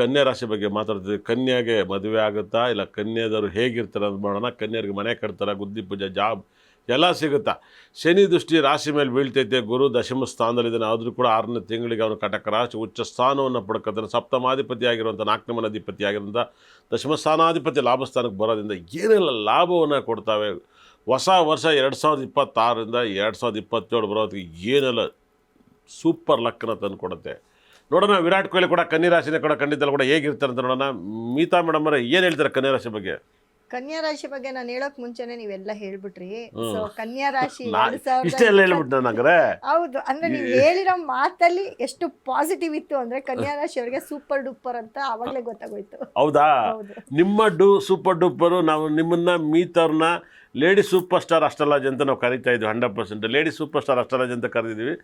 ಕನ್ಯಾ ರಾಶಿ ಬಗ್ಗೆ ಮಾತಾಡ್ತೀವಿ. ಕನ್ಯಾಗೆ ಮದುವೆ ಆಗುತ್ತಾ ಇಲ್ಲ ಕನ್ಯಾದವರು ಹೇಗಿರ್ತಾರೆ ಅಂತ ಮಾಡೋಣ. ಕನ್ಯರಿಗೆ ಮನೆ ಕಟ್ತಾರೆ, ಗುದ್ದಿ ಪೂಜೆ, ಜಾಬ್ ಎಲ್ಲ ಸಿಗುತ್ತಾ. ಶನಿ ದೃಷ್ಟಿ ರಾಶಿ ಮೇಲೆ ಬೀಳ್ತೈತೆ. ಗುರು ದಶಮ ಸ್ಥಾನದಲ್ಲಿದ್ದಾನೆ. ಆದರೂ ಕೂಡ 6ನೇ ತಿಂಗಳಿಗೆ ಅವನು ಕಟಕ ರಾಶಿ ಉಚ್ಚ ಸ್ಥಾನವನ್ನು ಪಡ್ಕೊತಾನೆ. ಸಪ್ತಮಾಧಿಪತಿ ಆಗಿರುವಂಥ 4ನೇ ಮನಾಧಿಪತಿ ಆಗಿರುವಂಥ ದಶಮ ಸ್ಥಾನಾಧಿಪತಿ ಲಾಭಸ್ಥಾನಕ್ಕೆ ಬರೋದ್ರಿಂದ ಏನೆಲ್ಲ ಲಾಭವನ್ನು ಕೊಡ್ತಾವೆ. ಹೊಸ ವರ್ಷ 2026ರಿಂದ 2027 ಬರೋದಕ್ಕೆ ಏನೆಲ್ಲ ಸೂಪರ್ ಲಕ್ಕನ್ನು ತಂದು ಕೊಡುತ್ತೆ ನೋಡೋಣ. ವಿರಾಟ್ ಕೊಹ್ಲಿ ಕೂಡ ಕನ್ಯಾ ರಾಶಿನೇ ಕೂಡ ಖಂಡಿತ ಕೂಡ ಹೇಗಿರ್ತಾರೆ ಅಂತ ನೋಡೋಣ. ಮಿತಾ ಮೇಡಮ್ ಅವರೇ ಏನು ಹೇಳ್ತಾರೆ ಕನ್ಯಾ ರಾಶಿ ಬಗ್ಗೆ? ಕನ್ಯಾ ರಾಶಿ ಬಗ್ಗೆ ನಾನು ಹೇಳೋಕ್ ಮುಂಚೆನೆ ನೀವೆಲ್ಲ ಹೇಳ್ಬಿಟ್ರಿ. ಸೊ ಕನ್ಯಾ ರಾಶಿ ಇಷ್ಟೆಲ್ಲ ಹೇಳ್ಬಿಟ್ಟು ನನಗೆ ಹೌದು, ಅಂದ್ರೆ ನೀವು ಹೇಳಿರೋ ಮಾತಲ್ಲಿ ಎಷ್ಟು ಪಾಸಿಟಿವ್ ಇತ್ತು ಅಂದ್ರೆ ಕನ್ಯಾ ರಾಶಿ ಅವರಿಗೆ ಸೂಪರ್ ಡೂಪರ್ ಅಂತ ಅವಾಗಲೇ ಗೊತ್ತಾಗೋಯ್ತು. ಹೌದಾ? ನಿಮ್ಮ ಸೂಪರ್ ಡೂಪರು. ನಾವು ನಿಮ್ಮನ್ನ ಮೀತವ್ರನ್ನ ಲೇಡಿ ಸೂಪರ್ ಸ್ಟಾರ್ ಅಸ್ಟ್ರಾಲಜಿ ಅಂತ ನಾವು ಕರಿತಾ ಇದ್ವಿ. 100% ಲೇಡಿ ಸೂಪರ್ ಸ್ಟಾರ್ ಅಸ್ಟ್ರಾಲಜಿ ಅಂತ ಕರೆದಿದ್ದೀವಿ.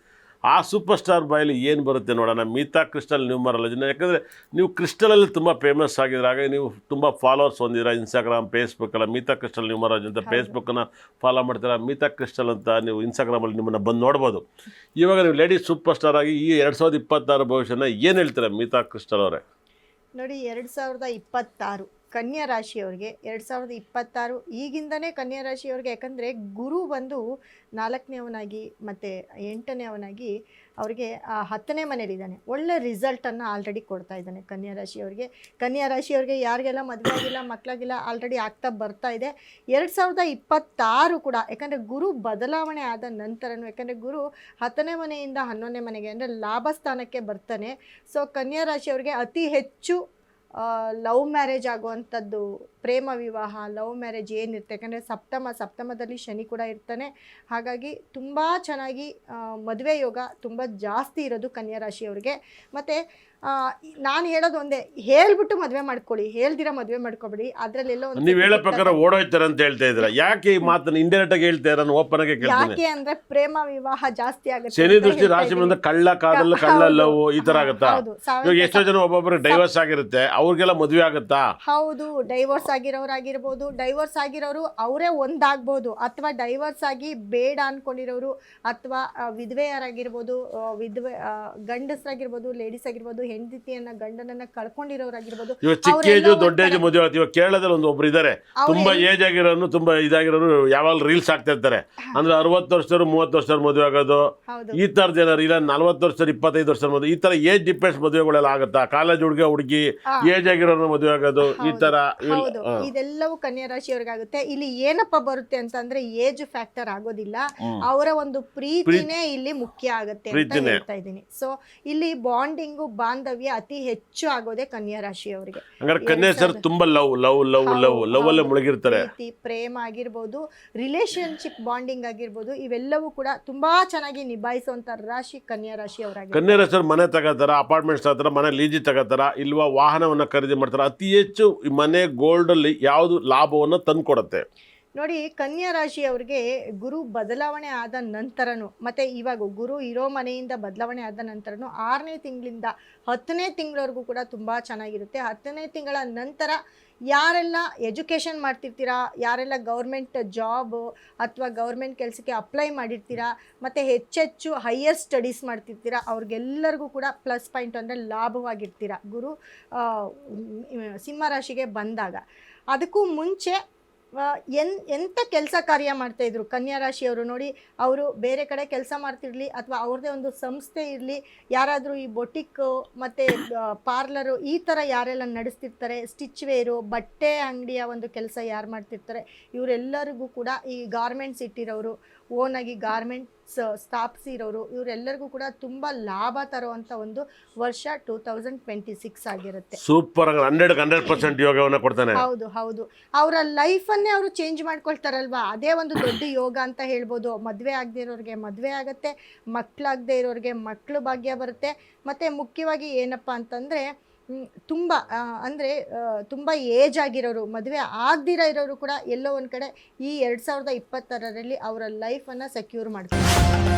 ಆ ಸೂಪರ್ ಸ್ಟಾರ್ ಬಾಯಲ್ಲಿ ಏನು ಬರುತ್ತೆ ನೋಡೋಣ. ಮಿತಾ ಕ್ರಿಸ್ಟಲ್ ನ್ಯೂಮರಾಲಜಿನ, ಯಾಕಂದರೆ ನೀವು ಕ್ರಿಸ್ಟಲಲ್ಲಿ ತುಂಬ ಫೇಮಸ್ ಆಗಿದ್ರೆ, ಹಾಗೆ ನೀವು ತುಂಬ ಫಾಲೋವರ್ಸ್ ಹೊಂದಿರ ಇನ್ಸ್ಟಾಗ್ರಾಮ್, ಫೇಸ್ಬುಕ್ಕಲ್ಲ. ಮಿತಾ ಕ್ರಿಸ್ಟಲ್ ನ್ಯೂಮರಾಲಜಿ ಅಂತ ಫೇಸ್ಬುಕ್ಕನ್ನು ಫಾಲೋ ಮಾಡ್ತೀರಾ, ಮಿತಾ ಕ್ರಿಸ್ಟಲ್ ಅಂತ ನೀವು ಇನ್ಸ್ಟಾಗ್ರಾಮಲ್ಲಿ ನಿಮ್ಮನ್ನು ಬಂದು ನೋಡ್ಬೋದು. ಇವಾಗ ನೀವು ಲೇಡಿ ಸೂಪರ್ ಸ್ಟಾರ್ ಆಗಿ ಈ 2026 ಭವಿಷ್ಯನ ಏನು ಹೇಳ್ತೀರಾ ಮಿತಾ ಕ್ರಿಸ್ಟಲ್ ಅವರೇ? ನೋಡಿ, 2026 ಕನ್ಯಾ ರಾಶಿಯವ್ರಿಗೆ 2026 ಈಗಿಂದನೇ ಕನ್ಯಾ ರಾಶಿಯವ್ರಿಗೆ, ಯಾಕಂದರೆ ಗುರು ಬಂದು 4ನೇವನಾಗಿ ಮತ್ತು 8ನೇವನಾಗಿ ಅವರಿಗೆ 10ನೇ ಮನೇಲಿದ್ದಾನೆ. ಒಳ್ಳೆ ರಿಸಲ್ಟನ್ನು ಆಲ್ರೆಡಿ ಕೊಡ್ತಾ ಇದ್ದಾನೆ ಕನ್ಯಾ ರಾಶಿಯವ್ರಿಗೆ. ಕನ್ಯಾ ರಾಶಿಯವ್ರಿಗೆ ಯಾರಿಗೆಲ್ಲ ಮದುವೆ ಆಗಿಲ್ಲ, ಮಕ್ಕಳಾಗಿಲ್ಲ, ಆಲ್ರೆಡಿ ಆಗ್ತಾ ಬರ್ತಾ ಇದೆ. 2026 ಕೂಡ, ಯಾಕಂದರೆ ಗುರು ಬದಲಾವಣೆ ಆದ ನಂತರನೂ, ಯಾಕಂದರೆ ಗುರು 10ನೇ ಮನೆಯಿಂದ 11ನೇ ಮನೆಗೆ ಅಂದರೆ ಲಾಭ ಸ್ಥಾನಕ್ಕೆ ಬರ್ತಾನೆ. ಸೊ ಕನ್ಯಾ ರಾಶಿಯವ್ರಿಗೆ ಅತಿ ಹೆಚ್ಚು ಲವ್ ಮ್ಯಾರೇಜ್ ಆಗುವಂಥದ್ದು, ಪ್ರೇಮ ವಿವಾಹ, ಲವ್ ಮ್ಯಾರೇಜ್ ಏನಿರುತ್ತೆ, ಯಾಕಂದರೆ ಸಪ್ತಮದಲ್ಲಿ ಶನಿ ಕೂಡ ಇರ್ತಾನೆ. ಹಾಗಾಗಿ ತುಂಬ ಚೆನ್ನಾಗಿ ಮದುವೆ ಯೋಗ ತುಂಬ ಜಾಸ್ತಿ ಇರೋದು ಕನ್ಯಾ ರಾಶಿಯವ್ರಿಗೆ. ಮತ್ತು ನಾನು ಹೇಳೋದು ಒಂದೇ, ಹೇಳ್ಬಿಟ್ಟು ಮದುವೆ ಮಾಡ್ಕೊಳ್ಳಿ, ಹೇಳ್ದಿರ ಮದುವೆ ಮಾಡ್ಕೊಬೇಡಿ. ಅದರಲ್ಲೆಲ್ಲೋ ನೀವು ಹೇಳೋ ಪ್ರಕಾರ ಓಡೋಯ್ತಾರೆ ಅಂತ ಹೇಳ್ತಾ ಇದ್ದೀರಾ. ಯಾಕೆ ಈ ಮಾತನ್ನು ಇಂಡೈರೆಕ್ಟ್ ಆಗಿ ಹೇಳ್ತಾ ಇರೋ? ಓಪನ್ ಆಗಿ ಕೇಳ್ತೀನಿ. ಯಾಕೆ ಅಂದ್ರೆ ಪ್ರೇಮ ವಿವಾಹ ಜಾಸ್ತಿ ಆಗುತ್ತೆ. ಶನಿ ದೃಷ್ಟಿ ರಾಶಿ ಬಂದ ಕಳ್ಳ ಕಾದಲ್ಲ, ಕಳ್ಳ ಲವ್ ಈ ತರ ಆಗುತ್ತಾ? ಇವಾಗ ಎಷ್ಟೋ ಜನ ಒಬ್ಬೊಬ್ಬರು ಡೈವರ್ಸ್ ಆಗಿರುತ್ತೆ, ಅವ್ರಿಗೆಲ್ಲ ಮದುವೆ ಆಗುತ್ತಾ? ಹೌದು, ಡೈವರ್ಸ್ ಆಗಿರೋರಾಗಿರ್ಬೋದು, ಡೈವರ್ಸ್ ಆಗಿರೋರು ಅವರೇ ಒಂದಾಗ್ಬೋದು, ಅಥವಾ ಡೈವರ್ಸ್ ಆಗಿ ಬೇಡ ಅನ್ಕೊಂಡಿರೋರು, ಅಥವಾ ವಿಧವೆಯರಾಗಿರ್ಬೋದು, ಗಂಡಸರಾಗಿರ್ಬೋದು, ಲೇಡೀಸ್ ಆಗಿರ್ಬೋದು, ಹೆಂಡತಿಯನ್ನ ಗಂಡನನ್ನ ಕಳ್ಕೊಂಡಿರೋರಾಗಿರ್ಬೋದು. ಇವಾಗ ಚಿಕ್ಕ ಏಜ್ ದೊಡ್ಡ ಏಜ್ ಮದುವೆ ಆಗುತ್ತೆ. ಇವಾಗ ಕೇರಳದಲ್ಲಿ ಒಬ್ರು ಇದ್ದಾರೆ, ತುಂಬಾ ಏಜ್ ಆಗಿರೋನು, ತುಂಬಾ ಇದಾಗಿರೋರು ಯಾವಾಗ ರೀಲ್ಸ್ ಆಗ್ತಾ ಇರ್ತಾರೆ. ಅಂದ್ರೆ 60 ವರ್ಷದವರು 30 ವರ್ಷದವ್ರು ಮದುವೆ ಆಗೋದು, ಈ ತರದ ಏನಾರು ಇಲ್ಲ 40 ವರ್ಷದ 25 ವರ್ಷದ ಮದುವೆ, ಈ ತರ ಏಜ್ ಡಿಪೆಂಡ್ಸ್ ಮದುವೆಗಳೆಲ್ಲ ಆಗುತ್ತಾ? ಕಾಲೇಜ್ ಹುಡುಗಿ ಏಜ್ ಆಗಿರೋರು ಮದುವೆ ಆಗೋದು, ಈ ತರ ಇದೆಲ್ಲವೂ ಕನ್ಯಾ ರಾಶಿಯವ್ರಿಗಾಗುತ್ತೆ. ಇಲ್ಲಿ ಏನಪ್ಪ ಬರುತ್ತೆ ಅಂತಂದ್ರೆ ಏಜ್ ಫ್ಯಾಕ್ಟರ್ ಆಗೋದಿಲ್ಲ, ಅವರ ಒಂದು ಪ್ರೀತಿನೇ ಇಲ್ಲಿ ಮುಖ್ಯ ಆಗುತ್ತೆ ಅಂತ ಹೇಳ್ತಾ ಇದ್ದೀನಿ. ಸೊ ಇಲ್ಲಿ ಬಾಂಡಿಂಗು, ಬಾಂಧವ್ಯ ಅತಿ ಹೆಚ್ಚು ಆಗೋದೇ ಕನ್ಯಾ ರಾಶಿಯವರಿಗೆ. ತುಂಬಾ ಲವ್ ಅಲ್ಲೇ ಮುಳುಗಿರ್ತಾರೆ. ಪ್ರೇಮ ಆಗಿರ್ಬೋದು, ರಿಲೇಶನ್ಶಿಪ್ ಬಾಂಡಿಂಗ್ ಆಗಿರ್ಬೋದು, ಇವೆಲ್ಲವೂ ಕೂಡ ತುಂಬಾ ಚೆನ್ನಾಗಿ ನಿಭಾಯಿಸುವಂತ ರಾಶಿ ಕನ್ಯಾ ರಾಶಿಯವರಾಗಿ. ಕನ್ಯಾ ರಾಶಿ ಮನೆ ತಗೋತಾರ, ಅಪಾರ್ಟ್ಮೆಂಟ್ಸ್ ತಗೋತಾರ, ಮನೆ ಲೀಜಿ ತಗೋತಾರ, ಇಲ್ವಾ ವಾಹನವನ್ನ ಖರೀದಿ ಮಾಡ್ತಾರ. ಅತಿ ಹೆಚ್ಚು ಮನೆ ಗೋಲ್ಡ್ ಅಲ್ಲಿ ಯಾವುದು ಲಾಭವನ್ನು ತಂದ್ಕೊಡತ್ತೆ ನೋಡಿ? ಕನ್ಯಾ ರಾಶಿಯವ್ರಿಗೆ ಗುರು ಬದಲಾವಣೆ ಆದ ನಂತರನು, ಮತ್ತು ಇವಾಗ ಗುರು ಇರೋ ಮನೆಯಿಂದ ಬದಲಾವಣೆ ಆದ ನಂತರನು 6ನೇ ತಿಂಗಳಿಂದ 10ನೇ ತಿಂಗಳವರೆಗೂ ಕೂಡ ತುಂಬ ಚೆನ್ನಾಗಿರುತ್ತೆ. 10ನೇ ತಿಂಗಳ ನಂತರ ಯಾರೆಲ್ಲ ಎಜುಕೇಷನ್ ಮಾಡ್ತಿರ್ತೀರಾ, ಯಾರೆಲ್ಲ ಗೌರ್ಮೆಂಟ್ ಜಾಬ್ ಅಥವಾ ಗೌರ್ಮೆಂಟ್ ಕೆಲಸಕ್ಕೆ ಅಪ್ಲೈ ಮಾಡಿರ್ತೀರಾ, ಮತ್ತು ಹೆಚ್ಚೆಚ್ಚು ಹೈಯರ್ ಸ್ಟಡೀಸ್ ಮಾಡ್ತಿರ್ತೀರಾ, ಅವ್ರಿಗೆಲ್ಲರಿಗೂ ಕೂಡ ಪ್ಲಸ್ ಪಾಯಿಂಟ್ ಅಂದರೆ ಲಾಭವಾಗಿರ್ತೀರ ಗುರು ಸಿಂಹರಾಶಿಗೆ ಬಂದಾಗ. ಅದಕ್ಕೂ ಮುಂಚೆ ಎಂಥ ಕೆಲಸ ಕಾರ್ಯ ಮಾಡ್ತಾಯಿದ್ರು ಕನ್ಯಾ ರಾಶಿಯವರು. ನೋಡಿ, ಅವರು ಬೇರೆ ಕಡೆ ಕೆಲಸ ಮಾಡ್ತಿರ್ಲಿ, ಅಥವಾ ಅವ್ರದ್ದೇ ಒಂದು ಸಂಸ್ಥೆ ಇರಲಿ, ಯಾರಾದರೂ ಈ ಬೊಟಿಕ್ಕು ಮತ್ತು ಪಾರ್ಲರು ಈ ಥರ ಯಾರೆಲ್ಲ ನಡೆಸ್ತಿರ್ತಾರೆ, ಸ್ಟಿಚ್ ವೇರು, ಬಟ್ಟೆ ಅಂಗಡಿಯ ಒಂದು ಕೆಲಸ ಯಾರು ಮಾಡ್ತಿರ್ತಾರೆ, ಇವರೆಲ್ಲರಿಗೂ ಕೂಡ, ಈ ಗಾರ್ಮೆಂಟ್ಸ್ ಇಟ್ಟಿರೋರು, ಓನಾಗಿ ಗಾರ್ಮೆಂಟ್ಸ್ ಸ್ಥಾಪಿಸಿರೋರು, ಇವರೆಲ್ಲರಿಗೂ ಕೂಡ ತುಂಬ ಲಾಭ ತರುವಂಥ ಒಂದು ವರ್ಷ 2026 ಆಗಿರುತ್ತೆ. ಸೂಪರ್, 100% ಯೋಗವನ್ನು ಕೊಡ್ತಾನೆ. ಹೌದು, ಅವರ ಲೈಫನ್ನೇ ಅವರು ಚೇಂಜ್ ಮಾಡ್ಕೊಳ್ತಾರಲ್ವಾ, ಅದೇ ಒಂದು ದೊಡ್ಡ ಯೋಗ ಅಂತ ಹೇಳ್ಬೋದು. ಮದುವೆ ಆಗದೆ ಇರೋರಿಗೆ ಮದುವೆ ಆಗುತ್ತೆ, ಮಕ್ಕಳಾಗದೆ ಇರೋರಿಗೆ ಮಕ್ಕಳು ಭಾಗ್ಯ ಬರುತ್ತೆ. ಮತ್ತು ಮುಖ್ಯವಾಗಿ ಏನಪ್ಪ ಅಂತಂದರೆ ತುಂಬ ಅಂದರೆ ತುಂಬ ಏಜ್ ಆಗಿರೋರು, ಮದುವೆ ಆಗದಿರ ಇರೋರು ಕೂಡ ಎಲ್ಲೋ ಒಂದು ಕಡೆ ಈ 2026ರಲ್ಲಿ ಅವರ ಲೈಫನ್ನು ಸೆಕ್ಯೂರ್ ಮಾಡ್ತಾರೆ.